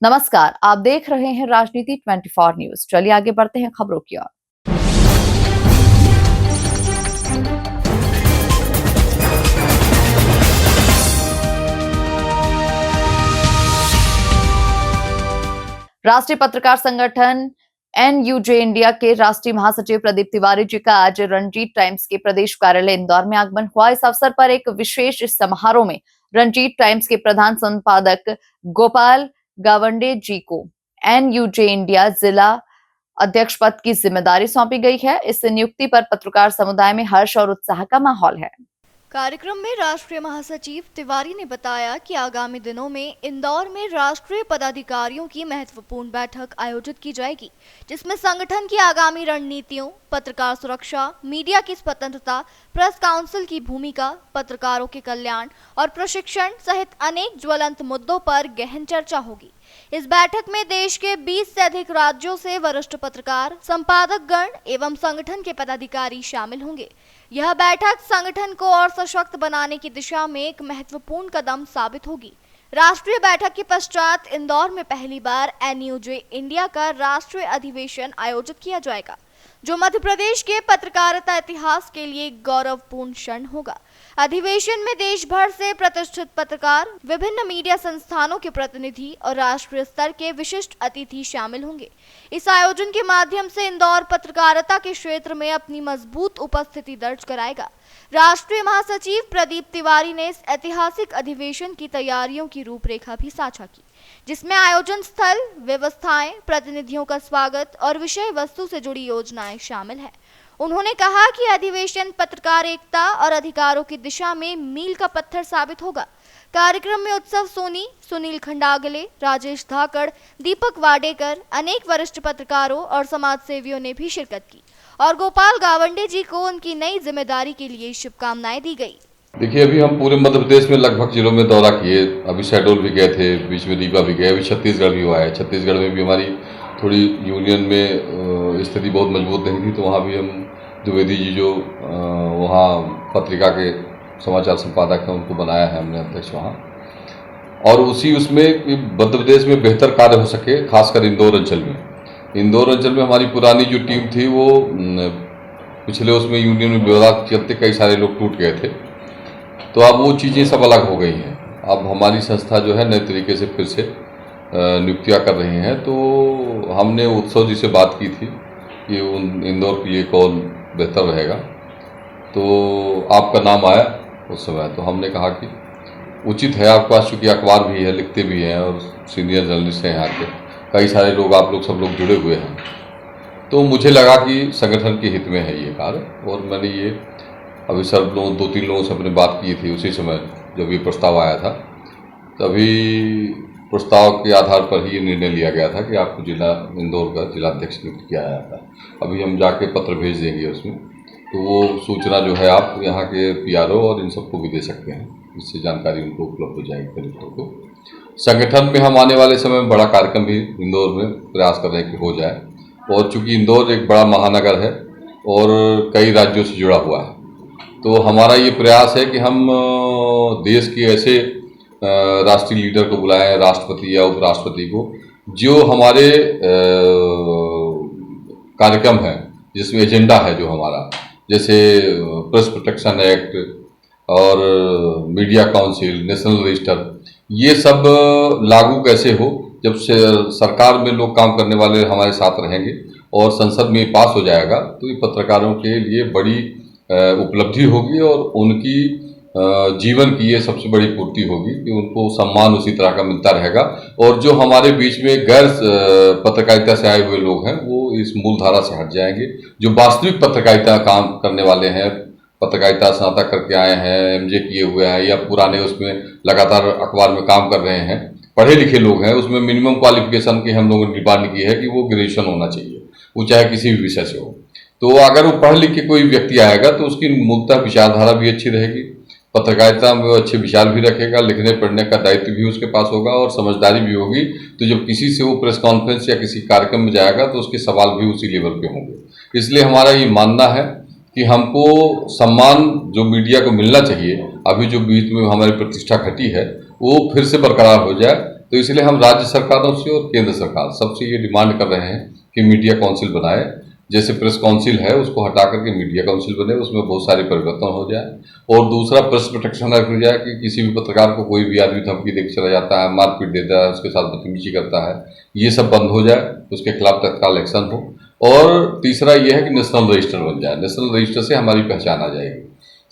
नमस्कार, आप देख रहे हैं राजनीति 24 न्यूज। चलिए आगे बढ़ते हैं खबरों की ओर। राष्ट्रीय पत्रकार संगठन एनयूजे इंडिया के राष्ट्रीय महासचिव प्रदीप तिवारी जी का आज रणजीत टाइम्स के प्रदेश कार्यालय इंदौर में आगमन हुआ। इस अवसर पर एक विशेष समारोह में रणजीत टाइम्स के प्रधान संपादक गोपाल गावंडे जी को एनयूजे इंडिया जिला अध्यक्ष पद की जिम्मेदारी सौंपी गई है। इस नियुक्ति पर पत्रकार समुदाय में हर्ष और उत्साह का माहौल है। कार्यक्रम में राष्ट्रीय महासचिव तिवारी ने बताया कि आगामी दिनों में इंदौर में राष्ट्रीय पदाधिकारियों की महत्वपूर्ण बैठक आयोजित की जाएगी, जिसमें संगठन की आगामी रणनीतियों, पत्रकार सुरक्षा, मीडिया की स्वतंत्रता, प्रेस काउंसिल की भूमिका, पत्रकारों के कल्याण और प्रशिक्षण सहित अनेक ज्वलंत मुद्दों पर गहन चर्चा होगी। इस बैठक में देश के 20 से अधिक राज्यों से वरिष्ठ पत्रकार, संपादक गण एवं संगठन के पदाधिकारी शामिल होंगे। यह बैठक संगठन को और सशक्त बनाने की दिशा में एक महत्वपूर्ण कदम साबित होगी। राष्ट्रीय बैठक के पश्चात इंदौर में पहली बार एनयूजे इंडिया का राष्ट्रीय अधिवेशन आयोजित किया जाएगा, जो मध्य प्रदेश के पत्रकारिता इतिहास के लिए गौरवपूर्ण क्षण होगा। अधिवेशन में देश भर से प्रतिष्ठित पत्रकार, विभिन्न मीडिया संस्थानों के प्रतिनिधि और राष्ट्रीय स्तर के विशिष्ट अतिथि शामिल होंगे। इस आयोजन के माध्यम से इंदौर पत्रकारिता के क्षेत्र में अपनी मजबूत उपस्थिति दर्ज कराएगा। राष्ट्रीय महासचिव प्रदीप तिवारी ने इस ऐतिहासिक अधिवेशन की तैयारियों की रूपरेखा भी साझा की, जिसमें आयोजन स्थल, व्यवस्थाएं, प्रतिनिधियों का स्वागत और विषय वस्तु से जुड़ी योजनाएं शामिल है। उन्होंने कहा कि अधिवेशन पत्रकार एकता और अधिकारों की दिशा में मील का पत्थर साबित होगा। कार्यक्रम में उत्सव सोनी, सुनील खंडागले, राजेश धाकड़, दीपक वाडेकर, अनेक वरिष्ठ पत्रकारों और समाज सेवियों ने भी शिरकत की और गोपाल गावंडे जी को उनकी नई जिम्मेदारी के लिए शुभकामनाएं दी गई। देखिए, अभी हम पूरे मध्य प्रदेश में लगभग जिलों में दौरा किए। अभी शहडोल भी गए थे, बीच में रीवा भी गए, अभी छत्तीसगढ़ भी हुआ है। छत्तीसगढ़ में भी हमारी थोड़ी यूनियन में स्थिति बहुत मजबूत नहीं थी, तो वहाँ भी हम द्विवेदी जी जो वहाँ पत्रिका के समाचार संपादक हैं, उनको बनाया है हमने अध्यक्ष वहाँ। और उसमें मध्य प्रदेश में बेहतर कार्य हो सके, खासकर इंदौर अंचल में। इंदौर अंचल में हमारी पुरानी जो टीम थी वो पिछले उसमें यूनियन में विवाद के चलते कई सारे लोग टूट गए थे, तो अब वो चीज़ें सब अलग हो गई हैं। अब हमारी संस्था जो है नए तरीके से फिर से नियुक्तियाँ कर रही हैं। तो हमने उत्सव जी से बात की थी कि इंदौर के लिए कौन बेहतर रहेगा, तो आपका नाम आया उस समय। तो हमने कहा कि उचित है, आपके पास चूँकि अखबार भी है, लिखते भी हैं और सीनियर जर्नलिस्ट हैं यहाँ के, कई सारे लोग, आप लोग सब लोग जुड़े हुए हैं, तो मुझे लगा कि संगठन के हित में है ये कार्य। और मैंने ये अभी सब लोग 2-3 लोगों से अपने बात की थी उसी समय जब ये प्रस्ताव आया था। तभी प्रस्ताव के आधार पर ही ये निर्णय लिया गया था कि आपको जिला इंदौर का जिलाध्यक्ष नियुक्त किया जाता है। अभी हम जाके पत्र भेज देंगे उसमें, तो वो सूचना जो है आप यहाँ के पीआरओ और इन सबको भी दे सकते हैं, इससे जानकारी उनको उपलब्ध हो जाएगी कलेक्टर को। संगठन में हम आने वाले समय में बड़ा कार्यक्रम भी इंदौर में प्रयास कर रहे हैं कि हो जाए। और चूँकि इंदौर एक बड़ा महानगर है और कई राज्यों से जुड़ा हुआ है, तो हमारा ये प्रयास है कि हम देश के ऐसे राष्ट्रीय लीडर को बुलाएं, राष्ट्रपति या उपराष्ट्रपति को, जो हमारे कार्यक्रम है जिसमें एजेंडा है जो हमारा, जैसे प्रेस प्रोटेक्शन एक्ट और मीडिया काउंसिल, नेशनल रजिस्टर, ये सब लागू कैसे हो। जब से सरकार में लोग काम करने वाले हमारे साथ रहेंगे और संसद में पास हो जाएगा, तो ये पत्रकारों के लिए बड़ी उपलब्धि होगी और उनकी जीवन की ये सबसे बड़ी पूर्ति होगी कि उनको सम्मान उसी तरह का मिलता रहेगा। और जो हमारे बीच में गैर पत्रकारिता से आए हुए लोग हैं, वो इस मूल धारा से हट जाएंगे। जो वास्तविक पत्रकारिता काम करने वाले हैं, पत्रकारिता स्नातक करके आए हैं, एमजे किए हुए हैं, या पुराने उसमें लगातार अखबार में काम कर रहे हैं, पढ़े लिखे लोग हैं, उसमें मिनिमम क्वालिफिकेशन की हम लोगों ने डिमांड की है कि वो ग्रेजुएशन होना चाहिए, वो चाहे किसी भी विषय से हो। तो अगर वो पढ़ लिख के कोई व्यक्ति आएगा तो उसकी मूलतः विचारधारा भी अच्छी रहेगी, पत्रकारिता में वो अच्छे विचार भी रखेगा, लिखने पढ़ने का दायित्व भी उसके पास होगा और समझदारी भी होगी। तो जब किसी से वो प्रेस कॉन्फ्रेंस या किसी कार्यक्रम में जाएगा तो उसके सवाल भी उसी लेवल पे होंगे। इसलिए हमारा ये मानना है कि हमको सम्मान जो मीडिया को मिलना चाहिए, अभी जो बीच में हमारी प्रतिष्ठा घटी है, वो फिर से बरकरार हो जाए। तो इसलिए हम राज्य सरकारों से और केंद्र सरकार सबसे ये डिमांड कर रहे हैं कि मीडिया काउंसिल बनाए। जैसे प्रेस काउंसिल है उसको हटा करके मीडिया काउंसिल बने, उसमें बहुत सारे परिवर्तन हो जाए। और दूसरा प्रेस प्रोटेक्शन एक्ट हो जाए कि किसी भी पत्रकार को कोई भी आदमी धमकी देकर चला जाता है, मारपीट देता है, उसके साथ बदतमीजी करता है, ये सब बंद हो जाए, उसके खिलाफ तत्काल एक्शन हो। और तीसरा ये है कि नेशनल रजिस्टर बन जाए। नेशनल रजिस्टर से हमारी पहचान आ जाएगी।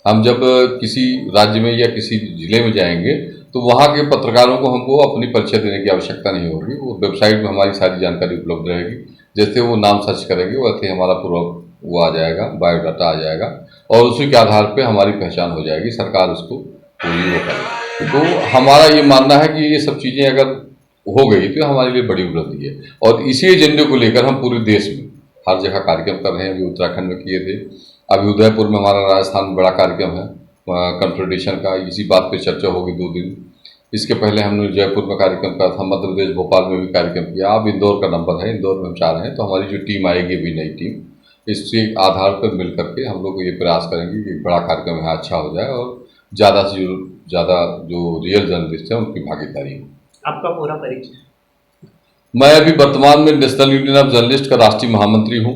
हम जब किसी राज्य में या किसी जिले में जाएंगे तो वहाँ के पत्रकारों को हमको अपनी परिचय देने की आवश्यकता नहीं होगी। वो वेबसाइट में हमारी सारी जानकारी उपलब्ध रहेगी। जैसे वो नाम सर्च करेंगे वैसे हमारा पूरा वो आ जाएगा, बायोडाटा आ जाएगा और उसी के आधार पे हमारी पहचान हो जाएगी। सरकार उसको पूरी वो करे। तो हमारा ये मानना है कि ये सब चीज़ें अगर हो गई तो हमारे लिए बड़ी उपलब्धि है। और इसी एजेंडे को लेकर हम पूरे देश में हर जगह कार्यक्रम कर रहे हैं। अभी उत्तराखंड में किए थे, अभी उदयपुर में हमारा राजस्थान में बड़ा कार्यक्रम है कन्फेडरेशन का। इसी बात पे चर्चा होगी 2 दिन। इसके पहले हमने जयपुर में कार्यक्रम किया था, मध्य प्रदेश भोपाल में भी कार्यक्रम किया। अब इंदौर का नंबर है, इंदौर में हम चाह रहे हैं। तो हमारी जो टीम आएगी अभी नई टीम, इसके आधार पर मिल करके हम लोग ये प्रयास करेंगे कि बड़ा कार्यक्रम यहाँ अच्छा हो जाए और ज़्यादा से ज़्यादा जो रियल जर्नलिस्ट हैं उनकी भागीदारी हो। आपका पूरा परिचय? मैं अभी वर्तमान में नेशनल यूनियन ऑफ जर्नलिस्ट का राष्ट्रीय महामंत्री हूँ।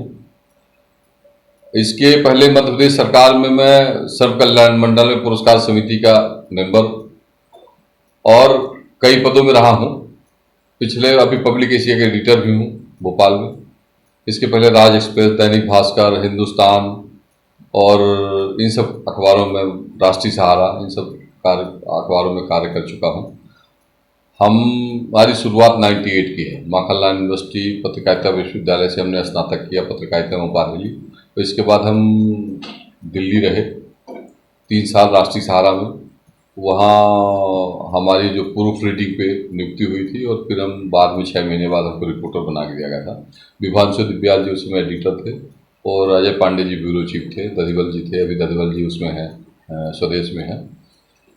इसके पहले मध्य प्रदेश सरकार में मैं सर्व कल्याण मंडल में पुरस्कार समिति का मेंबर और कई पदों में रहा हूँ। पिछले अभी पब्लिक एशिया के एडिटर भी हूँ भोपाल में। इसके पहले राज एक्सप्रेस, दैनिक भास्कर, हिंदुस्तान और इन सब अखबारों में, राष्ट्रीय सहारा, इन सब अखबारों में कार्य कर चुका हूँ। हमारी शुरुआत 98 की है। माखनलाल यूनिवर्सिटी पत्रकारिता विश्वविद्यालय से हमने स्नातक किया पत्रकारिता में उपाधि ली। तो इसके बाद हम दिल्ली रहे 3 साल राष्ट्रीय सहारा में। वहाँ हमारी जो प्रूफ रीडिंग पे नियुक्ति हुई थी और फिर हम बाद में 6 महीने बाद हमको रिपोर्टर बना के दिया गया था। विभांशु दिव्याल जी उसमें एडिटर थे और अजय पांडे जी ब्यूरो चीफ थे। दधिवल जी थे, अभी दधिवल जी उसमें हैं, स्वदेश में हैं।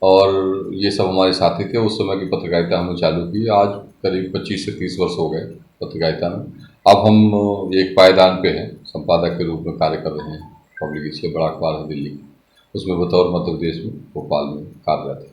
और ये सब हमारे साथी थे। उस समय की पत्रकारिता हमने चालू की। आज करीब 25 से 30 वर्ष हो गए पत्रकारिता में। अब हम एक पायदान पे हैं, संपादक के रूप में कार्य कर रहे हैं। पब्लिक एशिया बड़ा अखबार है दिल्ली, उसमें बतौर मध्य प्रदेश में भोपाल में कार्यरत है।